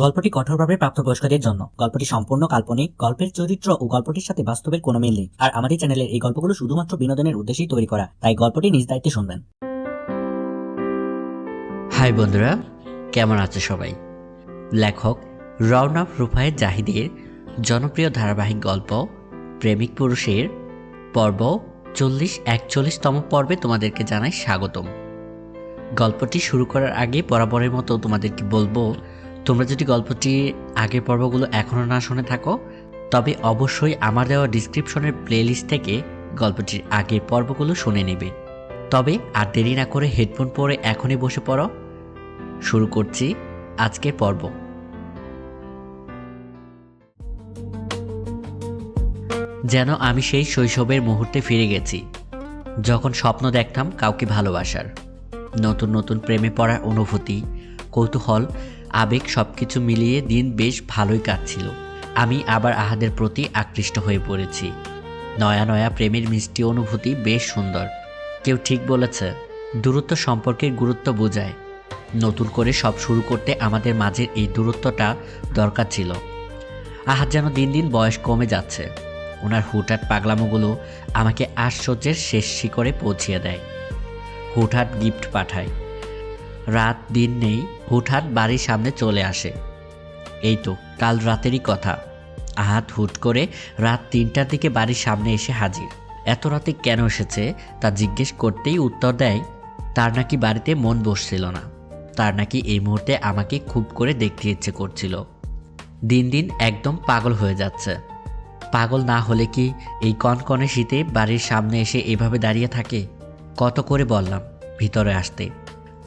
গল্পটি কঠোরভাবে প্রাপ্তবয়স্কদের জন্য। গল্পটি সম্পূর্ণ কাল্পনিক, গল্পের চরিত্র ও গল্পটির সাথে বাস্তবের কোনো মিল নেই। আর আমাদের চ্যানেলের এই গল্পগুলো শুধুমাত্র বিনোদনের উদ্দেশ্যেই তৈরি করা, তাই গল্পটি নিজ দায়িত্বে শুনবেন। হাই বন্ধুরা, কেমন আছে সবাই? লেখক রওনক রুফায়েত জাহিদের জনপ্রিয় ধারাবাহিক গল্প প্রেমিক পুরুষের পর্ব 40-41তম পর্বে তোমাদেরকে জানাই স্বাগতম। গল্পটি শুরু করার আগে বরাবরের মতো তোমাদেরকে বলবো, তোমরা যদি গল্পটি আগের পর্বগুলো এখনও না শুনে থাকো তবে অবশ্যই আমার দেওয়া ডিসক্রিপশনের প্লেলিস্ট থেকে গল্পটির আগের পর্বগুলো শুনে নেবে। তবে আর দেরি না করে হেডফোন পরে এখনই বসে পড়ো। শুরু করছি আজকের পর্ব। যেন আমি সেই শৈশবের মুহূর্তে ফিরে গেছি, যখন স্বপ্ন দেখতাম কাউকে ভালোবাসার। নতুন নতুন প্রেমে পড়ার অনুভূতি, কৌতূহল, আবেগ সবকিছু মিলিয়ে দিন বেশ ভালোই কাটছিল। আমি আবার আহাদের প্রতি আকৃষ্ট হয়ে পড়েছি। নয়া নয়া প্রেমের মিষ্টি অনুভূতি বেশ সুন্দর। কেউ ঠিক বলেছে, দূরত্ব সম্পর্কের গুরুত্ব বোঝায়। নতুন করে সব শুরু করতে আমাদের মাঝের এই দূরত্বটা দরকার ছিল। আহাদ যেন দিন দিন বয়স কমে যাচ্ছে। ওনার হুটহাট পাগলামোগুলো আমাকে আশ্চর্যের শেষ শিখরে পৌঁছিয়ে দেয়। হুটহাট গিফট পাঠায়, রাত দিন নেই, হুটহাট বাড়ির সামনে চলে আসে। এই তো কাল রাতেরই কথা, আহাদ হুট করে রাত 3টার দিকে বাড়ির সামনে এসে হাজির। এত রাতে কেন এসেছে তা জিজ্ঞেস করতেই উত্তর দেয়, তার নাকি বাড়িতে মন বসছিল না। তার নাকি এই মুহূর্তে আমাকে খুব করে দেখতে ইচ্ছে করছিল। দিন দিন একদম পাগল হয়ে যাচ্ছে। পাগল না হলে কি এই কনকনে শীতে বাড়ির সামনে এসে এভাবে দাঁড়িয়ে থাকে? কত করে বললাম ভিতরে আসতে,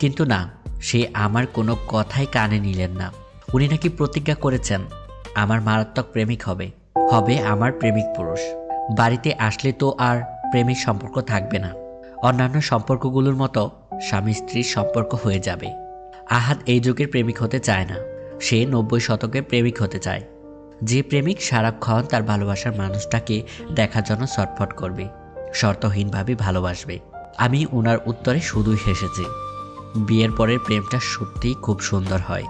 কিন্তু না, সে আমার কোনো কথাই কানে নিলেন না। উনি নাকি প্রতিজ্ঞা করেছেন আমার মারাত্মক প্রেমিক হবে, হবে আমার প্রেমিক পুরুষ। বাড়িতে আসলে তো আর প্রেমিক সম্পর্ক থাকবে না, অন্যান্য সম্পর্কগুলোর মতো স্বামী স্ত্রীর সম্পর্ক হয়ে যাবে। আহাদ এই যুগের প্রেমিক হতে চায় না, সে 90 শতকের প্রেমিক হতে চায়। যে প্রেমিক সারাক্ষণ তার ভালোবাসার মানুষটাকে দেখার জন্য ছটফট করবে, শর্তহীনভাবে ভালোবাসবে। আমি ওনার উত্তরে শুধুই হেসেছি। বিয়ের পরের প্রেমটা সত্যিই খুব সুন্দর হয়।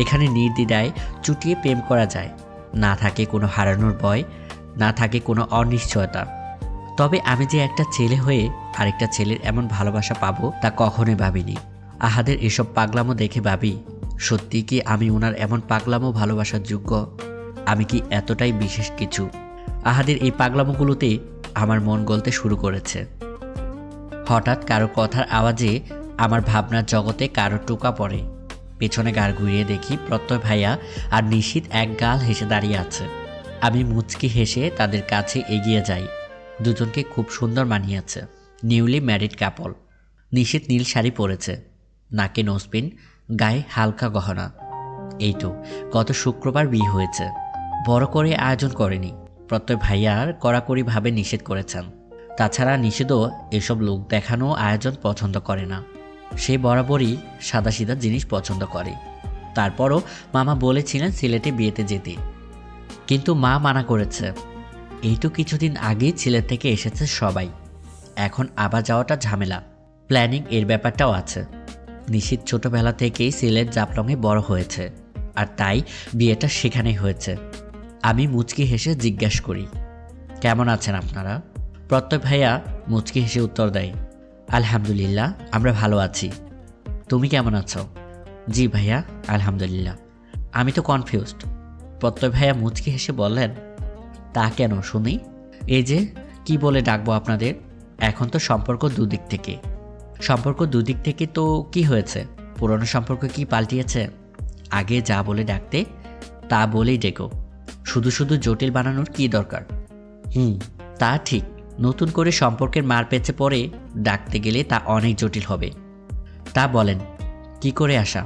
এখানে নির্দ্বিধায় চুটিয়ে প্রেম করা যায়, না থাকে কোনো হারানোর ভয়, না থাকে কোনো অনিশ্চয়তা। তবে আমি যে একটা ছেলে হয়ে আরেকটা ছেলের এমন ভালোবাসা পাবো তা কখনোই ভাবিনি। আহাদের এসব পাগলামো দেখে ভাবি, সত্যি কি আমি ওনার এমন পাগলামো ভালোবাসার যোগ্য? আমি কি এতটাই বিশেষ কিছু? আহাদের এই পাগলামোগুলোতে আমার মন গলতে শুরু করেছে। হঠাৎ কারো কথার আওয়াজে আমার ভাবনার জগতে কারো টোকা পড়ে। পেছনে গাড় ঘুরিয়ে দেখি প্রত্যয় ভাইয়া আর নিশীথ এক গাল হেসে দাঁড়িয়ে আছে। আমি মুচকি হেসে তাদের কাছে এগিয়ে যাই। দুজনকে খুব সুন্দর মানিয়েছে, নিউলি ম্যারিড কাপল। নিশীথ নীল শাড়ি পরেছে, নাকে নোজপিন, গায়ে হালকা গহনা। এই তো গত শুক্রবার বিয়ে হয়েছে, বড় করে আয়োজন করেনি। প্রত্যয় ভাইয়ার কড়াকড়িভাবে নিষেধ করেছেন। তাছাড়া নিষেধও এসব লোক দেখানো আয়োজন পছন্দ করে না। সে বরাবরই সাদাসিধা জিনিস পছন্দ করে। তারপরও মামা বলেছিলেন সিলেটে বিয়েতে যেতে, কিন্তু মা মানা করেছে। এই তো কিছুদিন আগেই সিলেট থেকে এসেছে সবাই, এখন আবার যাওয়াটা ঝামেলা। প্ল্যানিং এর ব্যাপারটাও আছে। নিশীথ ছোটবেলা থেকেই সিলেট জাফলংয়ে বড় হয়েছে, আর তাই বিয়েটা সেখানেই হয়েছে। আমি মুচকি হেসে জিজ্ঞেস করি, কেমন আছেন আপনারা? প্রত্যয় ভাইয়া মুচকি হেসে উত্তর দেয়, আলহামদুলিল্লাহ, আমরা ভালো আছি। তুমি কেমন আছো? জি ভাইয়া, আলহামদুলিল্লাহ। আমি তো কনফিউজড। প্রত্যয় ভাইয়া মুচকি হেসে বললেন, তা কেন শুনি? এই যে কি বলে ডাকবো আপনাদের? এখন তো সম্পর্ক দুদিক থেকে। সম্পর্ক দুদিক থেকে তো কি হয়েছে? পুরনো সম্পর্ক কি পাল্টিয়েছে? আগে যা বলে ডাকতে তা বলেই ডেকো। শুধু শুধু জটিল বানানোর কি দরকার? তা ঠিক, নতুন করে সম্পর্কের মার পেঁচে পড়ে ডাকতে গেলে তা অনেক জটিল হবে। তা বলেন, কি করে আসা?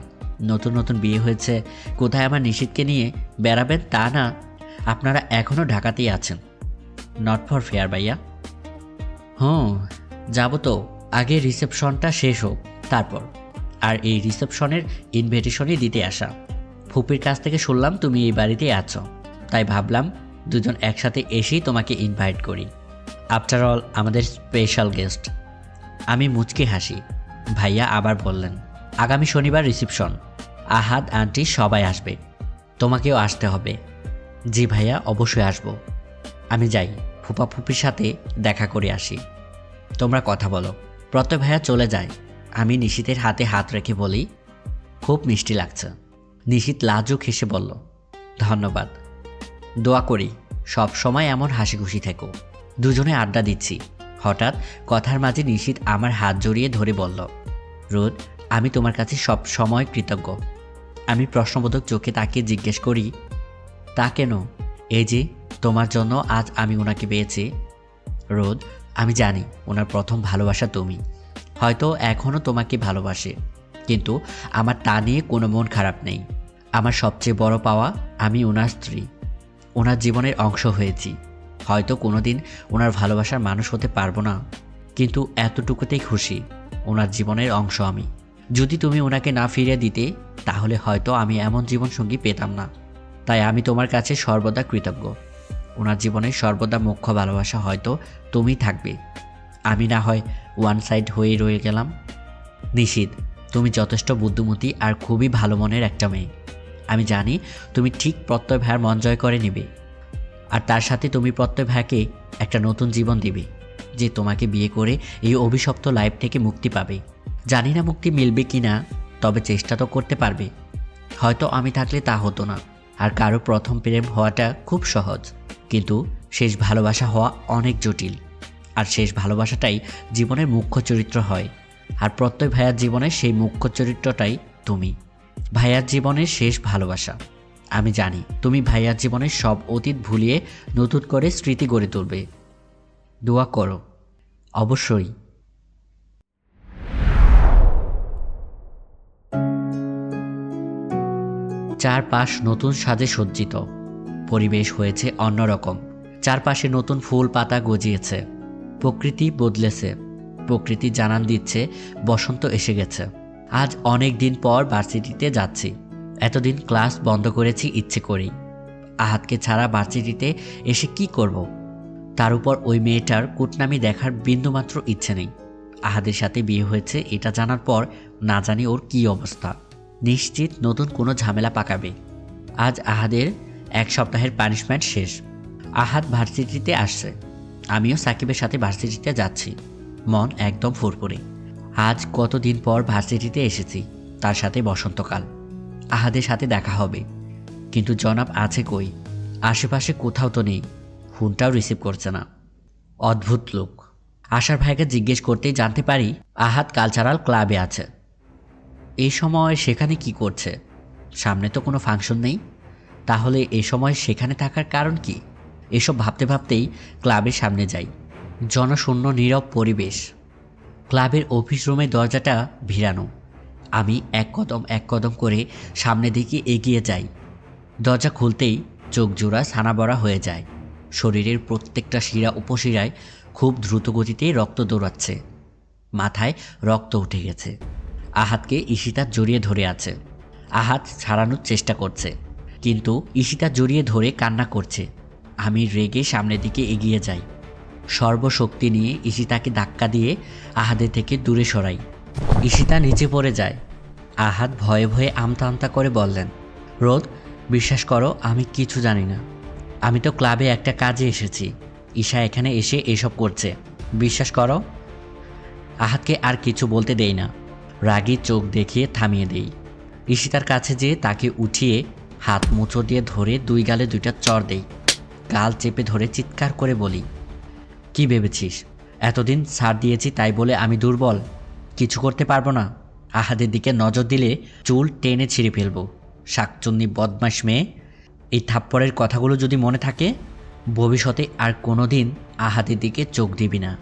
নতুন নতুন বিয়ে হয়েছে, কোথায় আমার নিশীথকে নিয়ে বেড়াবেন তা না, আপনারা এখনও ঢাকাতেই আছেন। নট ফর ফেয়ার ভাইয়া। যাব তো, আগে রিসেপশনটা শেষ হোক তারপর। আর এই রিসেপশনের ইনভিটেশনই দিতে আসা। ফুপির কাছ থেকে শুনলাম তুমি এই বাড়িতেই আছো, তাই ভাবলাম দুজন একসাথে এসেই তোমাকে ইনভাইট করি। আফটার অল আমাদের স্পেশাল গেস্ট। আমি মুচকি হাসি। ভাইয়া আবার বললেন, আগামী শনিবার রিসেপশন, আহাদ আন্টি সবাই আসবে, তোমাকেও আসতে হবে। জি ভাইয়া, অবশ্যই আসব। আমি যাই, ফুপা ফুপির সাথে দেখা করে আসি। তোমরা কথা বলো। প্রত্যয় ভাইয়া চলে যায়। আমি নিশীথের হাতে হাত রেখে বলি, খুব মিষ্টি লাগছে। নিশীথ লাজুক হেসে বলল, ধন্যবাদ। দোয়া করি সব সময় এমন হাসি খুশি থেকো। দুজনে আড্ডা দিচ্ছি। হঠাৎ কথার মাঝে নিশীথ আমার হাত জড়িয়ে ধরে বলল, রোদ, আমি তোমার কাছে সব সময় কৃতজ্ঞ। আমি প্রশ্নবোধক চোখে তাকিয়ে জিজ্ঞেস করি, তা কেন? এই যে তোমার জন্য আজ আমি ওনাকে পেয়েছি। রোদ, আমি জানি ওনার প্রথম ভালোবাসা তুমি। হয়তো এখনও তোমাকে ভালোবাসে, কিন্তু আমার তা নিয়ে কোনো মন খারাপ নেই। আমার সবচেয়ে বড় পাওয়া, আমি ওনার স্ত্রী, ওনার জীবনের অংশ হয়েছি। হয়তো কোনোদিন ওনার ভালোবাসার মানুষ হতে পারবো না, কিন্তু এতটুকুতেই খুশি, ওনার জীবনের অংশ আমি। যদি তুমি ওনাকে না ফিরিয়ে দিতে, তাহলে হয়তো আমি এমন জীবনসঙ্গী পেতাম না। তাই আমি তোমার কাছে সর্বদা কৃতজ্ঞ। ওনার জীবনের সর্বদা মুখ্য ভালোবাসা হয়তো তুমি থাকবে, আমি না হয় ওয়ান সাইড হয়ে রয়ে গেলাম। নিশীথ, তুমি যথেষ্ট বুদ্ধিমতী আর খুবই ভালো মনের একটা মেয়ে। আমি জানি তুমি ঠিক প্রত্যয় ভাইয়ের মন জয় করে নেবে, আর তার সাথে তুমি প্রত্যয় ভাইকে একটা নতুন জীবন দিবে, যে তোমাকে বিয়ে করে এই অভিশপ্ত লাইফ থেকে মুক্তি পাবে। জানি না মুক্তি মিলবে কি না, তবে চেষ্টা তো করতে পারবে। হয়তো আমি থাকলে তা হতো না। আর কারো প্রথম প্রেম হওয়াটা খুব সহজ, কিন্তু শেষ ভালোবাসা হওয়া অনেক জটিল। আর শেষ ভালোবাসাটাই জীবনের মুখ্য চরিত্র হয়। আর প্রত্যয় ভাইয়ার জীবনের সেই মুখ্য চরিত্রটাই তুমি। ভাইয়ার জীবনের শেষ ভালোবাসা। আমি জানি তুমি ভাইয়ার জীবনের সব অতীত ভুলিয়ে নতুন করে স্মৃতি গড়ে তুলবে। দোয়া করো। অবশ্যই। চারপাশ নতুন সাজে সজ্জিত। পরিবেশ হয়েছে অন্যরকম। চারপাশে নতুন ফুল পাতা গজিয়েছে। প্রকৃতি বদলেছে। প্রকৃতি জানান দিচ্ছে বসন্ত এসে গেছে। আজ অনেক দিন পর ভার্সিটিতে যাচ্ছি। এতদিন ক্লাস বন্ধ করেছি ইচ্ছে করেই। আহাতকে ছাড়া ভার্সিটিতে এসে কি করব? তার উপর ওই মেয়েটার কুটনামি দেখার বিন্দুমাত্র ইচ্ছে নেই। আহাদের সাথে বিয়ে হয়েছে এটা জানার পর না জানি ওর কী অবস্থা। নিশ্চিত নতুন কোনো ঝামেলা পাকাবে। আজ আহাদের এক সপ্তাহের পানিশমেন্ট শেষ। আহাদ ভার্সিটিতে আসছে, আমিও সাকিবের সাথে ভার্সিটিতে যাচ্ছি। মন একদম ফুরফুরে। আজ কতদিন পর ভার্সিটিতে এসেছি, তার সাথে বসন্তকাল। আহাদের সাথে দেখা হবে, কিন্তু জনাব আছে কই? আশেপাশে কোথাও তো নেই। ফোনটাও রিসিভ করছে না। অদ্ভুত লোক। আশার ভাইকে জিজ্ঞেস করতেই জানতে পারি আহাদ কালচারাল ক্লাবে আছে। এই সময় সেখানে কি করছে? সামনে তো কোনো ফাংশন নেই। তাহলে এই সময় সেখানে থাকার কারণ কি? এসব ভাবতে ভাবতেই ক্লাবের সামনে যাই। জনশূন্য নীরব পরিবেশ। ক্লাবের অফিস রুমের দরজাটা ভিড়ানো। আমি এক কদম করে সামনের দিকে এগিয়ে যাই। দরজা খুলতেই চোখ জোড়া ছানাবড়া হয়ে যায়। শরীরের প্রত্যেকটা শিরা উপশিরায় খুব দ্রুত গতিতে রক্ত দৌড়াচ্ছে। মাথায় রক্ত উঠে গেছে। আহাতকে ঈশিতা জড়িয়ে ধরে আছে। আহাত ছাড়ানোর চেষ্টা করছে, কিন্তু ঈশিতা জড়িয়ে ধরে কান্না করছে। আমি রেগে সামনের দিকে এগিয়ে যাই। সর্বশক্তি নিয়ে ঈশিতাকে ধাক্কা দিয়ে আহাদের থেকে দূরে সরাই। ঈশিতা নিচে পড়ে যায়। আহাদ ভয়ে ভয়ে আমতা আমতা করে বললেন, রোদ, বিশ্বাস করো আমি কিছু জানি না। আমি তো ক্লাবে একটা কাজে এসেছি। ঈশা এখানে এসে এসব করছে, বিশ্বাস করো। আহাদকে আর কিছু বলতে দেই না। রাগী চোখ দেখিয়ে থামিয়ে দেই। ঈশিতার কাছে যেয়ে তাকে উঠিয়ে হাত মুচো দিয়ে ধরে দুই গালে দুইটা চড় দেই। গাল চেপে ধরে চিৎকার করে বলি, কি ভেবেছিস এতদিন ছাড় দিয়েছি তাই বলে আমি দুর্বল? কিছু করতে পারবো না? আহাদের দিকে নজর দিলে চুল টেনে ছিঁড়ে ফেলবো। শাকচুন্নি বদমাশ মেয়ে। এই থাপ্পড়ের কথাগুলো যদি মনে থাকে, ভবিষ্যতে আর কোনো দিন আহাদের দিকে চোখ দিবি না।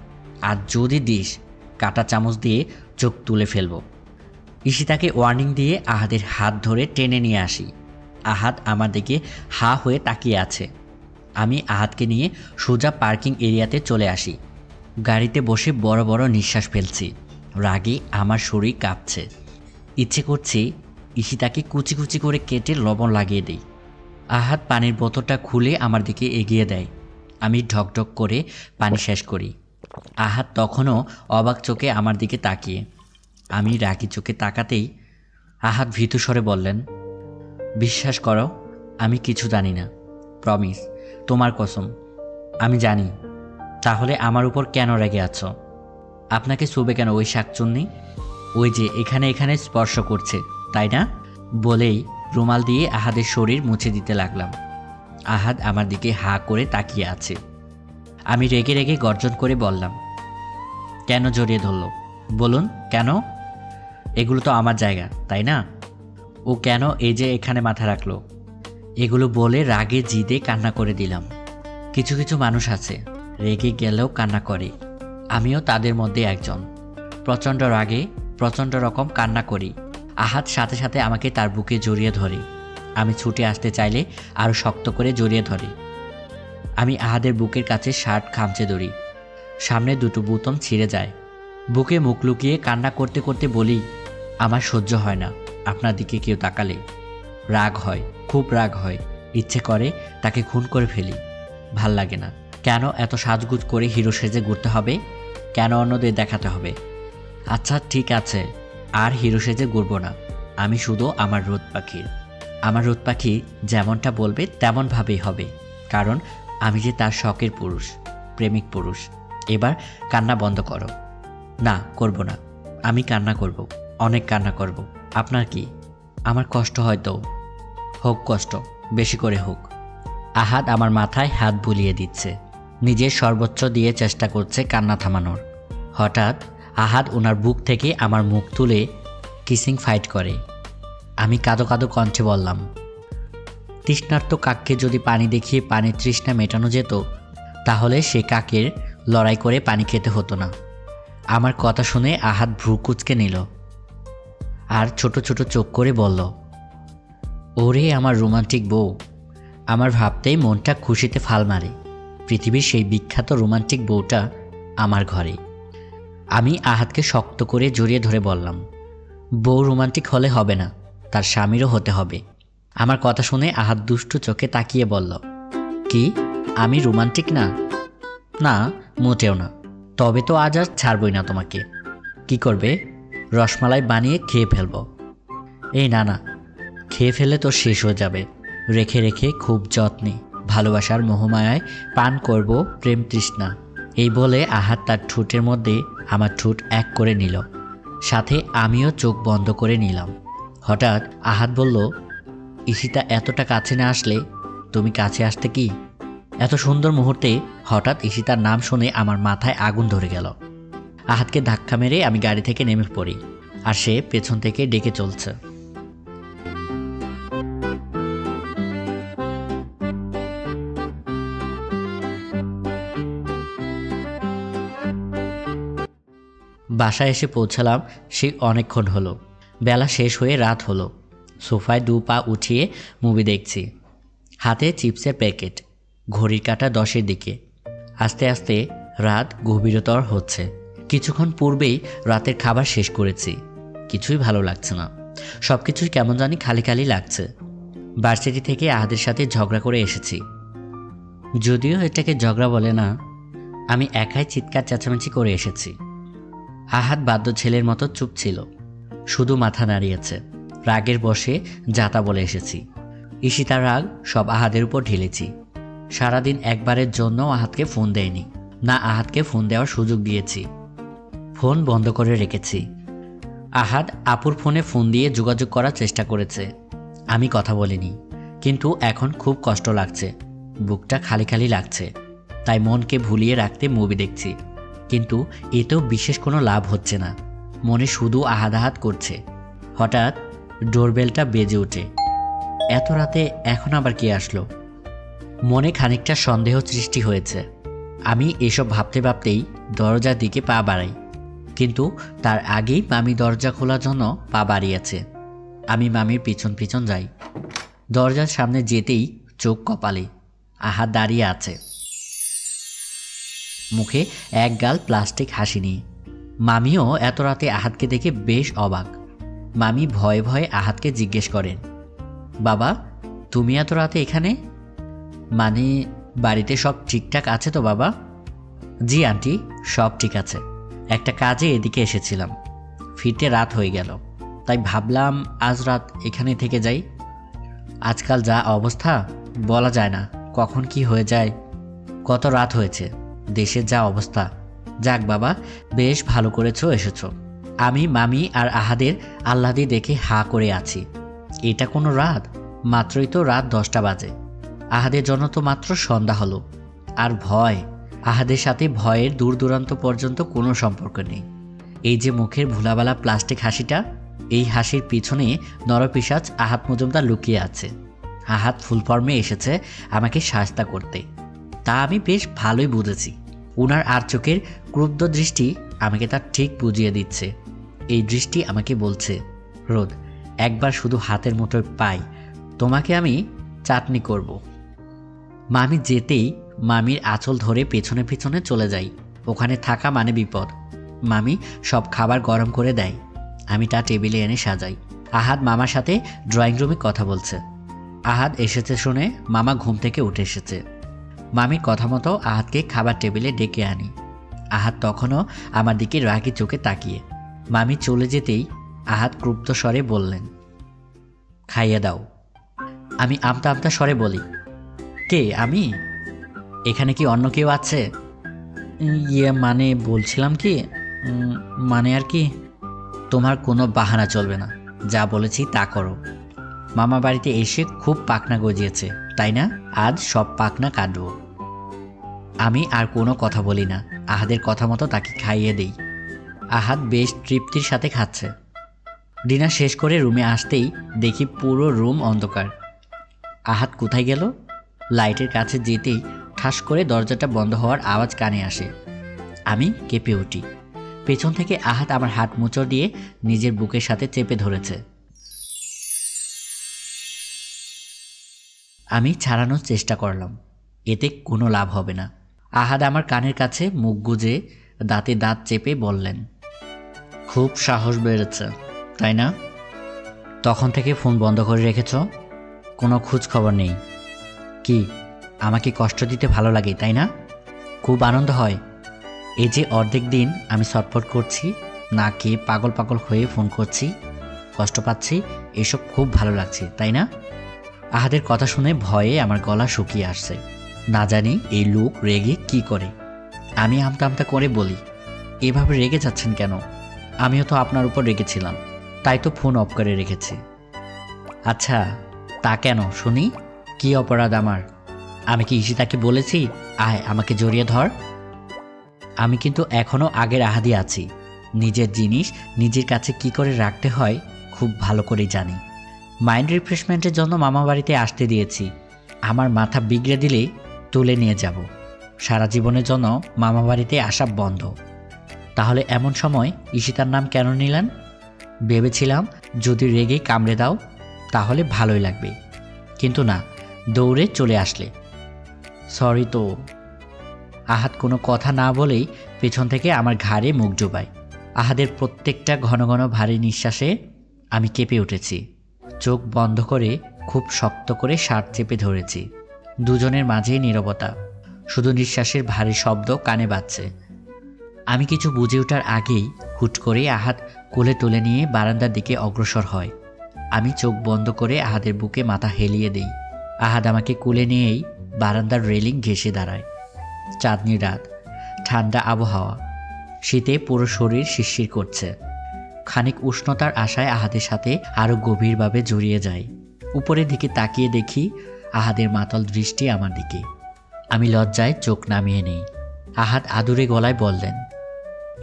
আর যদি দিস, কাঁটা চামচ দিয়ে চোখ তুলে ফেলবো। ঈশিতাকে ওয়ার্নিং দিয়ে আহাদের হাত ধরে টেনে নিয়ে আসি। আহাদ আমার দিকে হা হয়ে তাকিয়ে আছে। আমি আহাদকে নিয়ে সোজা পার্কিং এরিয়াতে চলে আসি। গাড়িতে বসে বড় বড় নিঃশ্বাস ফেলছি। রাগে আমার শরীর কাঁপছে। ইচ্ছে করছে ঈশিতাকে কুচি কুচি করে কেটে লবণ লাগিয়ে দিই। আহাদ পানির বোতলটা খুলে আমার দিকে এগিয়ে দেয়। আমি ঢকঢক করে পানি শেষ করি। আহাদ তখনও অবাক চোখে আমার দিকে তাকিয়ে। আমি রাগি চোখে তাকাতেই আহাদ ভীতু স্বরে বললেন, বিশ্বাস করো আমি কিছু জানি না, প্রমিস, তোমার কসম। আমি জানি। তাহলে আমার উপর কেন রেগে আছো? আপনাকে ছুবে কেন ওই শাকচুন্নি? ওই যে এখানে এখানে স্পর্শ করছে, তাই না? বলেই রুমাল দিয়ে আহাদের শরীর মুছে দিতে লাগলাম। আহাদ আমার দিকে হা করে তাকিয়ে আছে। আমি রেগে রেগে গর্জন করে বললাম, কেন জড়িয়ে ধরল? বলুন কেন? এগুলো তো আমার জায়গা, তাই না? ও কেন এই যে এখানে মাথা রাখলো? এগুলো বলে রাগে জিদে কান্না করে দিলাম। কিছু কিছু মানুষ আছে রেগে গেলেও কান্না করে, আমিও তাদের মধ্যে একজন। প্রচণ্ড রাগে প্রচণ্ড রকম কান্না করি। আহাদ সাথে সাথে আমাকে তার বুকে জড়িয়ে ধরে। আমি ছুটে আসতে চাইলে আরও শক্ত করে জড়িয়ে ধরে। আমি আহাদের বুকের কাছে শার্ট খামচে ধরি। সামনে দুটো বুতাম ছিঁড়ে যায়। বুকে মুখ লুকিয়ে কান্না করতে করতে বলি, আমার সহ্য হয় না আপনার দিকে কেউ তাকালে। রাগ হয়, খুব রাগ হয়, ইচ্ছে করে তাকে খুন করে ফেলি। ভাল লাগে না। কেন এত সাজগুজ করে হিরো সেজে ঘুরতে হবে? কেন অন্যদের দেখাতে হবে? আচ্ছা ঠিক আছে, আর হিরো সেজে ঘুরবো না। আমি শুধু আমার রোদ পাখির। আমার রোদ পাখি যেমনটা বলবে তেমনভাবেই হবে, কারণ আমি যে তার শখের পুরুষ, প্রেমিক পুরুষ। এবার কান্না বন্ধ করো। না, করব না। আমি কান্না করব, অনেক কান্না করব। আপনার কি? আমার কষ্ট হয়তো। হোক কষ্ট, বেশি করে হোক। আহাদ আমার মাথায় হাত বুলিয়ে দিচ্ছে, নিজের সর্বোচ্চ দিয়ে চেষ্টা করছে কান্না থামানোর। হঠাৎ আহাদ ওনার বুক থেকে আমার মুখ তুলে কিসিং ফাইট করে। আমি কাঁদো কাঁদো কণ্ঠে বললাম, তৃষ্ণার্ত কাককে যদি পানি দেখিয়ে পানির তৃষ্ণা মেটানো যেত, তাহলে সে কাকের লড়াই করে পানি খেতে হতো না। আমার কথা শুনে আহাদ ভ্রু কুঁচকে নিল আর ছোট ছোট চোখ করে বলল, ওরে আমার রোমান্টিক বউ। আমার ভাবতেই মনটা খুশিতে ফাল মারে। পৃথিবীর সেই বিখ্যাত রোমান্টিক বউটা আমার ঘরে। আমি আহাদকে শক্ত করে জড়িয়ে ধরে বললাম, বউ রোমান্টিক হলে হবে না, তার স্বামীরও হতে হবে। আমার কথা শুনে আহাদ দুষ্টু চোখে তাকিয়ে বলল, কি আমি রোমান্টিক না? না, মোটেও না। তবে তো আজ আর ছাড়বই না তোমাকে। কি করবে? রসমালাই বানিয়ে খেয়ে ফেলবো। এই না না, খেয়ে ফেলে তো শেষ হয়ে যাবে। রেখে রেখে খুব যত্নে ভালোবাসার মোহমায়ায় পান করব প্রেম তৃষ্ণা। এই বলে আহাদ তার ঠোঁটের মধ্যে আমার ঠোঁট এক করে নিল, সাথে আমিও চোখ বন্ধ করে নিলাম। হঠাৎ আহাদ বলল, ঈশিতা এতটা কাছে না আসলে তুমি কাছে আসতে কি? এত সুন্দর মুহূর্তে হঠাৎ ঈশিতার নাম শুনে আমার মাথায় আগুন ধরে গেল। আহাদকে ধাক্কা মেরে আমি গাড়ি থেকে নেমে পড়ি, আর সে পেছন থেকে ডেকে চলছে। বাসায় এসে পৌঁছালাম সেই অনেকক্ষণ হলো। বেলা শেষ হয়ে রাত হলো। সোফায় 2 পা উঠিয়ে মুভি দেখছি, হাতে চিপসের প্যাকেট। ঘড়ির কাঁটা 10-এর দিকে। আস্তে আস্তে রাত গভীরতর হচ্ছে। কিছুক্ষণ পূর্বেই রাতের খাবার শেষ করেছি। কিছুই ভালো লাগছে না, সব কিছুই কেমন জানি খালি খালি লাগছে। ভার্সিটি থেকে আহাদের সাথে ঝগড়া করে এসেছি। যদিও এটাকে ঝগড়া বলে না, আমি একাই চিৎকার চেঁচামেচি করে এসেছি। আহাদ বাদ্য ছেলের মতো চুপ ছিল, শুধু মাথা নাড়িয়েছে। রাগের বশে যাতা বলে এসেছি। ঈশিতার রাগ সব আহাদের উপর ঢেলেছি। সারাদিন একবারের জন্য আহাদকে ফোন দেয়নি, না আহাদকে ফোন দেওয়ার সুযোগ দিয়েছি। ফোন বন্ধ করে রেখেছি। আহাদ আপুর ফোনে ফোন দিয়ে যোগাযোগ করার চেষ্টা করেছে, আমি কথা বলিনি। কিন্তু এখন খুব কষ্ট লাগছে, বুকটা খালি খালি লাগছে। তাই মনকে ভুলিয়ে রাখতে মুভি দেখছি। কিন্তু এতেও বিশেষ কোনো লাভ হচ্ছে না, মনে শুধু আহাদ আহাদ করছে। হঠাৎ ডোরবেলটা বেজে ওঠে। এত রাতে এখন আবার কে আসলো? মনে খানিকটা সন্দেহ সৃষ্টি হয়েছে। আমি এসব ভাবতে ভাবতেই দরজার দিকে পা বাড়াই, কিন্তু তার আগেই মামি দরজা খোলার জন্য পা বাড়িয়েছে। আমি মামির পিছন পিছন যাই। দরজার সামনে যেতেই চোখ কপালে, আহাদ দাঁড়িয়ে আছে, মুখে এক গাল প্লাস্টিক হাসি নিয়ে। মামিও এত রাতে আহাদকে দেখে বেশ অবাক। মামি ভয়ে ভয়ে আহাদকে জিজ্ঞেস করেন, বাবা তুমি এত রাতে এখানে? মানে বাড়িতে সব ঠিকঠাক আছে তো বাবা? জি আন্টি, সব ঠিক আছে। একটা কাজে এদিকে এসেছিলাম, ফিরতে রাত হয়ে গেল, তাই ভাবলাম আজ রাত এখানে থেকে যাই। আজকাল যা অবস্থা বলা যায় না কখন কি হয়ে যায়। কত রাত হয়েছে, দেশের যা অবস্থা। যাক বাবা, বেশ ভালো করেছো এসেছো। আমি, মামি আর আহাদের আহ্লাদি দেখে হা করে আছি। এটা কোনো রাত? মাত্রই তো রাত 10টা বাজে। আহাদের জন্য তো মাত্র সন্ধ্যা হলো। আর ভয়, আহাদের সাথে ভয়ের দূর দূরান্ত পর্যন্ত কোনো সম্পর্ক নেই। এই যে মুখের ভোলাবালা প্লাস্টিক হাসিটা, এই হাসির পিছনে নরপিশাচ আহাত মজুমদার লুকিয়ে আছে। আহাত ফুল ফর্মে এসেছে আমাকে শায়েস্তা করতে, তা আমি বেশ ভালোই বুঝেছি। উনার আর চোখের ক্রুদ্ধ দৃষ্টি আমাকে তা ঠিক বুঝিয়ে দিচ্ছে। এই দৃষ্টি আমাকে বলছে, রোদ, একবার শুধু হাতের মুঠোয় পাই, তোমাকে আমি চাটনি করব। মামি যেতেই মামির আঁচল ধরে পেছনে পেছনে চলে যাই। ওখানে থাকা মানে বিপদ। মামি সব খাবার গরম করে দেয়, আমি তা টেবিলে এনে সাজাই। আহাদ মামার সাথে ড্রয়িং রুমে কথা বলছে। আহাদ এসেছে শুনে মামা ঘুম থেকে উঠে এসেছে। মামির কথা মতো আহাদকে খাবার টেবিলে ডেকে আনি। আহাদ তখনও আমার দিকে রাগি চোখে তাকিয়ে। মামি চলে যেতেই আহাদ ক্রুব্ধ স্বরে বললেন, খাইয়ে দাও। আমি আমতা আমতা স্বরে বলি, কে আমি? এখানে কি অন্য কেউ আছে? মানে বলছিলাম কি, মানে আর কি। তোমার কোনো বাহানা চলবে না, যা বলেছি তা করো। মামা বাড়িতে এসে খুব পাকনা গজিয়েছে, তাই না? আজ সব পাকনা কাটব। আমি আর কোনো কথা বলি না, আহাদের কথা মতো তাকে খাইয়ে দেই। আহাদ বেশ তৃপ্তির সাথে খাচ্ছে। ডিনার শেষ করে রুমে আসতেই দেখি পুরো রুম অন্ধকার। আহাদ কোথায় গেল? লাইটের কাছে যেতেই ঠাস করে দরজাটা বন্ধ হওয়ার আওয়াজ কানে আসে। আমি কেঁপে উঠি। পেছন থেকে আহাদ আমার হাত মুচড় দিয়ে নিজের বুকের সাথে চেপে ধরেছে। আমি ছাড়ানোর চেষ্টা করলাম, এতে কোনো লাভ হবে না। আহাদ আমার কানের কাছে মুখ গুজে দাঁতে দাঁত চেপে বললেন, খুব সাহস বেড়েছে, তাই না? তখন থেকে ফোন বন্ধ করে রেখেছ, কোনো খোঁজ খবর নেই। কি, আমাকে কষ্ট দিতে ভালো লাগে, তাই না? খুব আনন্দ হয়। এই যে অর্ধেক দিন আমি ছটফট করছি, না খেয়ে পাগল পাগল হয়ে ফোন করছি, কষ্ট পাচ্ছি, এসব খুব ভালো লাগছে, তাই না? আহাদের কথা শুনে ভয়ে আমার গলা শুকিয়ে আসছে। না জানি এই লোক রেগে কি করে। আমি আমতা আমতা করে বলি, এভাবে রেগে যাচ্ছেন কেন? আমিও তো আপনার উপর রেগেছিলাম, তাই তো ফোন অফ করে রেখেছি। আচ্ছা, তা কেন শুনি? কি অপরাধ আমার? আমি কি ঈশিতাকে বলেছি আয় আমাকে জড়িয়ে ধর? আমি কিন্তু এখনও আগের আহাদি আছি। নিজের জিনিস নিজের কাছে কি করে রাখতে হয় খুব ভালো করেই জানি। মাইন্ড রিফ্রেশমেন্টের জন্য মামা বাড়িতে আসতে দিয়েছি। আমার মাথা বিগড়ে দিলেই তুলে নিয়ে যাব। সারা জীবনের জন্য মামা বাড়িতে আসা বন্ধ। তাহলে এমন সময় ঈশিতার নাম কেন নিলেন? ভেবেছিলাম যদি রেগে কামড়ে দাও তাহলে ভালোই লাগবে, কিন্তু না, দৌড়ে চলে আসলে। সরি তো। আহাদ কোনো কথা না বলেই পেছন থেকে আমার ঘাড়ে মুখ ডোবায়। আহাদের প্রত্যেকটা ঘন ঘন ভারী নিঃশ্বাসে আমি কেঁপে উঠেছি। চোখ বন্ধ করে খুব শক্ত করে শার্ট চেপে ধরেছি। দুজনের মাঝেই নীরবতা, শুধু নিঃশ্বাসের ভারী শব্দ কানে বাজছে। আমি কিছু বুঝে ওঠার আগেই হুট করে আহাদ কোলে তুলে নিয়ে বারান্দার দিকে অগ্রসর হয়। আমি চোখ বন্ধ করে আহাদের বুকে মাথা হেলিয়ে দেই। আহাদ আমাকে কোলে নিয়েই বারান্দার রেলিং ঘেঁষে দাঁড়ায়। চাঁদনি রাত, ঠান্ডা আবহাওয়া, শীতে পুরো শরীর শিরশির করছে। খানিক উষ্ণতার আশায় আহাদের সাথে আরও গভীরভাবে জড়িয়ে যায়। উপরের দিকে তাকিয়ে দেখি আহাদের মাতাল দৃষ্টি আমার দিকে। আমি লজ্জায় চোখ নামিয়ে নেই। আহাদ আদুরে গলায় বললেন,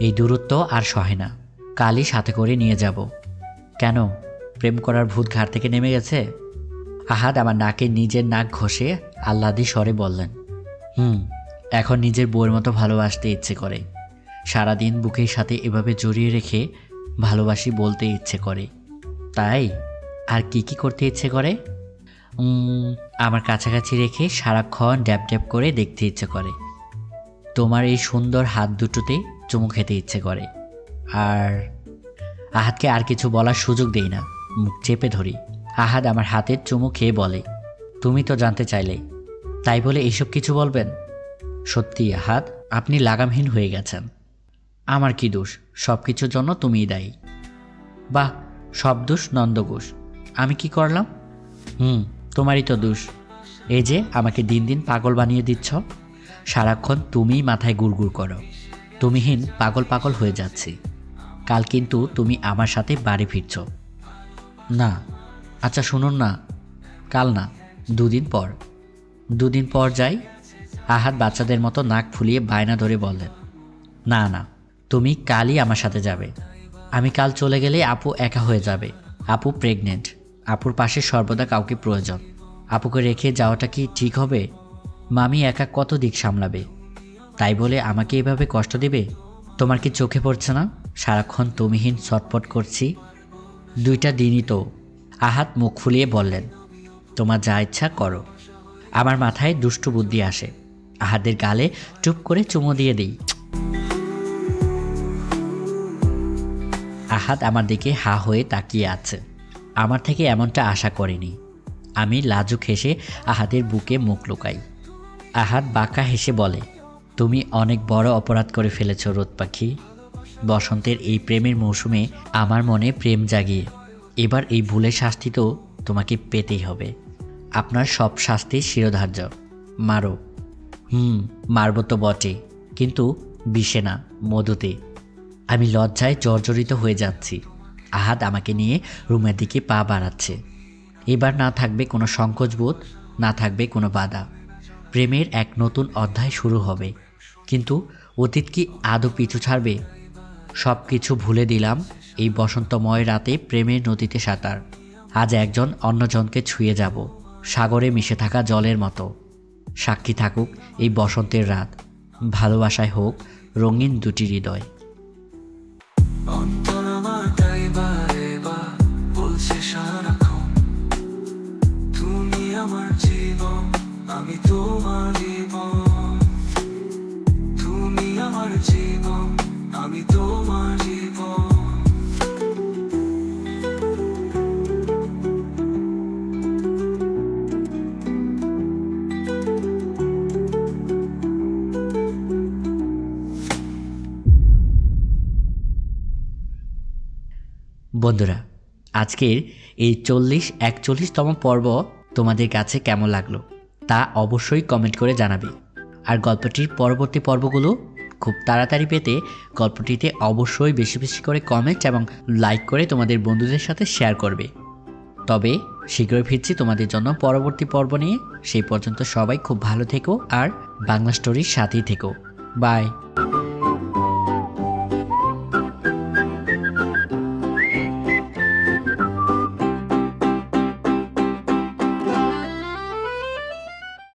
এই দূরত্ব আর সহে না, কালই সাথে করে নিয়ে যাব। কেন, প্রেম করার ভূত ঘাড় থেকে নেমে গেছে? আহাদ আমার নাকে নিজের নাক ঘষে আহ্লাদি স্বরে বললেন, এখন নিজের বউয়ের মতো ভালোবাসতে ইচ্ছে করে। সারাদিন বুকের সাথে এভাবে জড়িয়ে রেখে ভালোবাসি বলতে ইচ্ছে করে। তাই আর কি কি করতে ইচ্ছে করে? আমার কাছাকাছি রেখে সারাক্ষণ ড্যাব ড্যাব করে দেখতে ইচ্ছে করে। তোমার এই সুন্দর হাত দুটোতে চুমু খেতে ইচ্ছে করে। আর আহাদকে আর কিছু বলার সুযোগ দেই না, মুখ চেপে ধরি। আহাদ আমার হাতের চুমু খেয়ে বলে, তুমি তো জানতে চাইলে, তাই বলে এইসব কিছু বলবেন? সত্যি আহাদ, আপনি লাগামহীন হয়ে গেছেন। আমার কি দোষ? সব কিছুর জন্য তুমিই দায়ী। বাহ, সব দোষ নন্দঘোষ। আমি কি করলাম? তোমারই তো দোষ। এই যে আমাকে দিন দিন পাগল বানিয়ে দিচ্ছ, সারাক্ষণ তুমিই মাথায় গুড়গুড় করো। তুমিহীন পাগল পাগল হয়ে যাচ্ছি। কাল কিন্তু তুমি আমার সাথে বাড়ি ফিরছ। না, আচ্ছা শুনুন না, কাল না, 2 দিন পর। 2 দিন পর যাই? আহাদ বাচ্চাদের মতো নাক ফুলিয়ে বায়না ধরে বললেন। না না, তুমি কালই আমার সাথে যাবে। আমি কাল চলে গেলে আপু একা হয়ে যাবে। আপু প্রেগনেন্ট, আপুর পাশে সর্বদা কাউকে প্রয়োজন। আপুকে রেখে যাওয়াটা কি ঠিক হবে? মামি একা কত দিক সামলাবে? তাই বলে আমাকে এভাবে কষ্ট দেবে? তোমার কি চোখে পড়ছে না সারাক্ষণ তুমিহীন ছটফট করছি? 2টা দিনই তো। আহাত মুখ ফুলিয়ে বললেন, তোমার যা ইচ্ছা করো। আমার মাথায় দুষ্টু বুদ্ধি আসে, আহাদের গালে চুপ করে চুমো দিয়ে দিই। আহাদ আমার দিকে হা হয়ে তাকিয়ে আছে। আমার থেকে এমনটা আশা করেনি। আমি লাজুক হেসে আহাদের বুকে মুখ লুকাই। আহাদ বাঁকা হেসে বলে, তুমি অনেক বড় অপরাধ করে ফেলেছ রোদ পাখি। বসন্তের এই প্রেমের মৌসুমে আমার মনে প্রেম জাগিয়ে এবার এই ভুলের শাস্তি তো তোমাকে পেতেই হবে। আপনার সব শাস্তি শিরোধার্য। মারো। মারব তো বটে, কিন্তু বিষে না, মধুতে। আমি লজ্জায় জর্জরিত হয়ে যাচ্ছি। আহাদ আমাকে নিয়ে রুমের দিকে পা বাড়াচ্ছে। এবার না থাকবে কোনো সংকোচবোধ, না থাকবে কোনো বাধা। প্রেমের এক নতুন অধ্যায় শুরু হবে। কিন্তু অতীত কি আদৌ পিছু ছাড়বে? সব কিছু ভুলে দিলাম এই বসন্তময় রাতে প্রেমের নদীতে সাঁতার। আজ একজন অন্যজনকে ছুঁয়ে যাব, সাগরে মিশে থাকা জলের মতো। সাক্ষী থাকুক এই বসন্তের রাত, ভালোবাসায় হোক রঙিন দুটি হৃদয়। অন্তর আমার গাইবা এবা বলছে সারাক্ষণ, তুমি আমার জীবন, আমি তোমার জীবন। তুমি আমার জীবন, আমি তোমার জীবন। বন্ধুরা, আজকের এই 40-41তম পর্ব তোমাদের কাছে কেমন লাগলো তা অবশ্যই কমেন্ট করে জানাবে। আর গল্পটির পরবর্তী পর্বগুলো খুব তাড়াতাড়ি পেতে গল্পটিতে অবশ্যই বেশি বেশি করে কমেন্ট এবং লাইক করে তোমাদের বন্ধুদের সাথে শেয়ার করবে। তবে শীঘ্রই ফিরছি তোমাদের জন্য পরবর্তী পর্ব নিয়ে। সেই পর্যন্ত সবাই খুব ভালো থেকো আর বাংলা স্টোরির সাথেই থেকো। বাই।